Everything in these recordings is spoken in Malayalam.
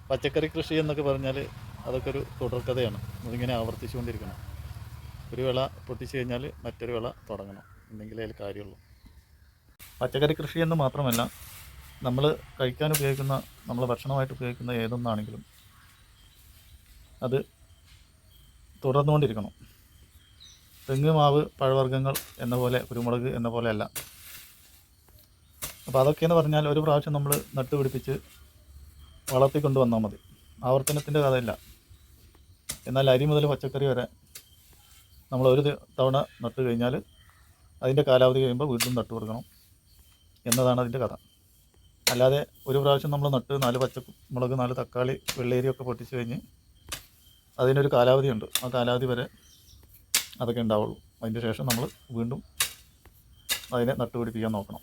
പച്ചക്കറി കൃഷി എന്നൊക്കെ പറഞ്ഞാൽ അതൊക്കെ ഒരു തുടർക്കഥയാണ്. അതിങ്ങനെ ആവർത്തിച്ചുകൊണ്ടിരിക്കണം. ഒരു വിള പൊട്ടിച്ചു കഴിഞ്ഞാൽ മറ്റൊരു വിള തുടങ്ങണം, എന്നെങ്കിലേ അതിൽ കാര്യമുള്ളൂ. പച്ചക്കറി കൃഷി എന്ന് മാത്രമല്ല, നമ്മൾ കഴിക്കാൻ ഉപയോഗിക്കുന്ന, നമ്മൾ ഭക്ഷണമായിട്ട് ഉപയോഗിക്കുന്ന ഏതൊന്നാണെങ്കിലും അത് തുടർന്നുകൊണ്ടിരിക്കണം. തെങ്ങ്, മാവ്, പഴവർഗ്ഗങ്ങൾ എന്ന പോലെ, കുരുമുളക് എന്ന പോലെ അല്ല. അപ്പോൾ അതൊക്കെയെന്ന് പറഞ്ഞാൽ ഒരു പ്രാവശ്യം നമ്മൾ നട്ടുപിടിപ്പിച്ച് വളർത്തിക്കൊണ്ട് വന്നാൽ മതി. ആവർത്തനത്തിൻ്റെ കഥയില്ല. എന്നാൽ അരി മുതൽ പച്ചക്കറി വരെ നമ്മൾ ഒരു തവണ നട്ട് കഴിഞ്ഞാൽ അതിൻ്റെ കാലാവധി കഴിയുമ്പോൾ വീണ്ടും നട്ടു കൊടുക്കണം എന്നതാണ് അതിൻ്റെ കഥ. അല്ലാതെ ഒരു പ്രാവശ്യം നമ്മൾ നട്ട് 4 പച്ചമുളക്, 4 തക്കാളി, വെള്ളേരിയൊക്കെ പൊട്ടിച്ച് കഴിഞ്ഞ് അതിനൊരു കാലാവധിയുണ്ട്. ആ കാലാവധി വരെ അതൊക്കെ ഉണ്ടാവുള്ളൂ. അതിൻ്റെ ശേഷം നമ്മൾ വീണ്ടും അതിനെ നട്ടുപിടിപ്പിക്കാൻ നോക്കണം.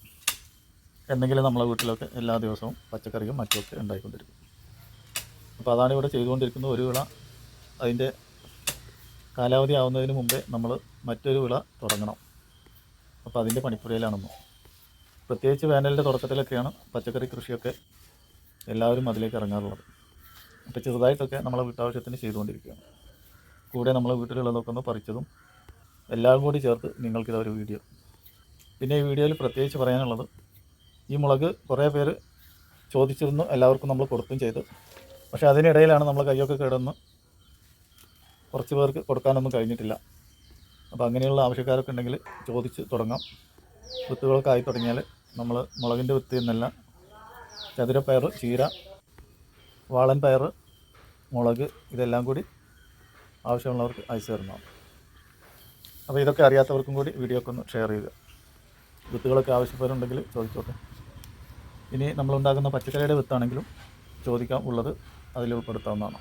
എന്നെങ്കിലും നമ്മളെ വീട്ടിലൊക്കെ എല്ലാ ദിവസവും പച്ചക്കറിയും മറ്റുമൊക്കെ ഉണ്ടായിക്കൊണ്ടിരിക്കും. അപ്പോൾ അതാണ് ഇവിടെ ചെയ്തുകൊണ്ടിരിക്കുന്നത്. ഒരു വിള അതിൻ്റെ കാലാവധി ആവുന്നതിന് മുമ്പേ നമ്മൾ മറ്റൊരു വിള തുടങ്ങണം. അപ്പോൾ അതിൻ്റെ പണിപ്പുരയിലാണെന്ന്. പ്രത്യേകിച്ച് വേനലിൻ്റെ തുടക്കത്തിലൊക്കെയാണ് പച്ചക്കറി കൃഷിയൊക്കെ എല്ലാവരും അതിലേക്ക് ഇറങ്ങാറുള്ളത്. അപ്പോൾ ചെറുതായിട്ടൊക്കെ നമ്മളെ വീട്ടാവശ്യത്തിന് ചെയ്തുകൊണ്ടിരിക്കുകയാണ്. കൂടെ നമ്മളെ വീട്ടിലുള്ളതൊക്കെ ഒന്ന് പറിച്ചതും എല്ലാം കൂടി ചേർത്ത് നിങ്ങൾക്കിതൊരു വീഡിയോ. പിന്നെ ഈ വീഡിയോയിൽ പ്രത്യേകിച്ച് പറയാനുള്ളത്, ഈ മുളക് കുറേ പേര് ചോദിച്ചിരുന്നു, എല്ലാവർക്കും നമ്മൾ കൊടുത്തും ചെയ്തു. പക്ഷേ അതിനിടയിലാണ് നമ്മൾ കൈയൊക്കെ കിടന്ന് കുറച്ച് പേർക്ക് കൊടുക്കാനൊന്നും കഴിഞ്ഞിട്ടില്ല. അപ്പോൾ അങ്ങനെയുള്ള ആവശ്യക്കാരൊക്കെ ഉണ്ടെങ്കിൽ ചോദിച്ച് തുടങ്ങാം. വിത്തുകളൊക്കെ ആയി തുടങ്ങിയാൽ നമ്മൾ മുളകിൻ്റെ വിത്ത് എന്നല്ല, ചതുരപ്പയർ, ചീര, വാളൻ പയർ, മുളക് ഇതെല്ലാം കൂടി ആവശ്യമുള്ളവർക്ക് അയച്ചു തരുന്നതാണ്. അപ്പോൾ ഇതൊക്കെ അറിയാത്തവർക്കും കൂടി വീഡിയോ ഒക്കെ ഒന്ന് ഷെയർ ചെയ്യുക. വിത്തുകളൊക്കെ ആവശ്യപ്പെടുന്നുണ്ടെങ്കിൽ ചോദിച്ചോട്ടെ. ഇനി നമ്മളുണ്ടാക്കുന്ന പച്ചക്കറിയുടെ വിത്താണെങ്കിലും ചോദിക്കാം, ഉള്ളത് അതിൽ ഉൾപ്പെടുത്താവുന്നതാണ്.